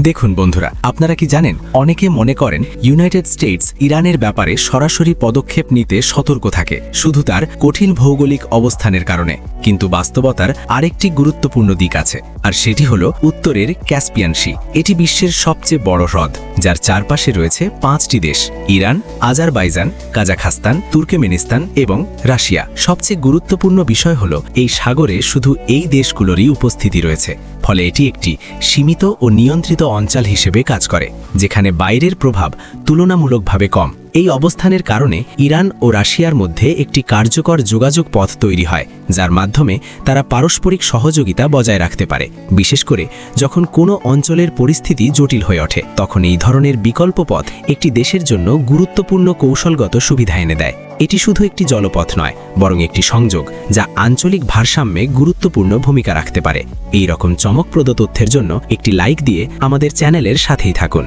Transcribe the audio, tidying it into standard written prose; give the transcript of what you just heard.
দেখুন বন্ধুরা, আপনারা কি জানেন, অনেকে মনে করেন ইউনাইটেড স্টেটস ইরানের ব্যাপারে সরাসরি পদক্ষেপ নিতে সতর্ক থাকে শুধু তার কঠিন ভৌগোলিক অবস্থানের কারণে। কিন্তু বাস্তবতার আরেকটি গুরুত্বপূর্ণ দিক আছে, আর সেটি হলো উত্তরের ক্যাসপিয়ান সী। এটি বিশ্বের সবচেয়ে বড় হ্রদ, যার চারপাশে রয়েছে 5টি দেশ: ইরান, আজারবাইজান, কাজাখস্তান, তুর্কমেনিস্তান এবং রাশিয়া। সবচেয়ে গুরুত্বপূর্ণ বিষয় হলো এই সাগরে শুধু এই দেশগুলোরই উপস্থিতি রয়েছে, ফলে এটি একটি সীমিত ও নিয়ন্ত্রিত অঞ্চল হিসেবে কাজ করে, যেখানে বাইরের প্রভাব তুলনামূলকভাবে কম। এই অবস্থানের কারণে ইরান ও রাশিয়ার মধ্যে একটি কার্যকর যোগাযোগ পথ তৈরি হয়, যার মাধ্যমে তারা পারস্পরিক সহযোগিতা বজায় রাখতে পারে। বিশেষ করে যখন কোনো অঞ্চলের পরিস্থিতি জটিল হয়ে ওঠে, তখন এই ধরনের বিকল্প পথ একটি দেশের জন্য গুরুত্বপূর্ণ কৌশলগত সুবিধা এনে দেয়। এটি শুধু একটি জলপথ নয়, বরং একটি সংযোগ যা আঞ্চলিক ভারসাম্যে গুরুত্বপূর্ণ ভূমিকা রাখতে পারে। এই রকম চমকপ্রদ তথ্যের জন্য একটি লাইক দিয়ে আমাদের চ্যানেলের সাথেই থাকুন।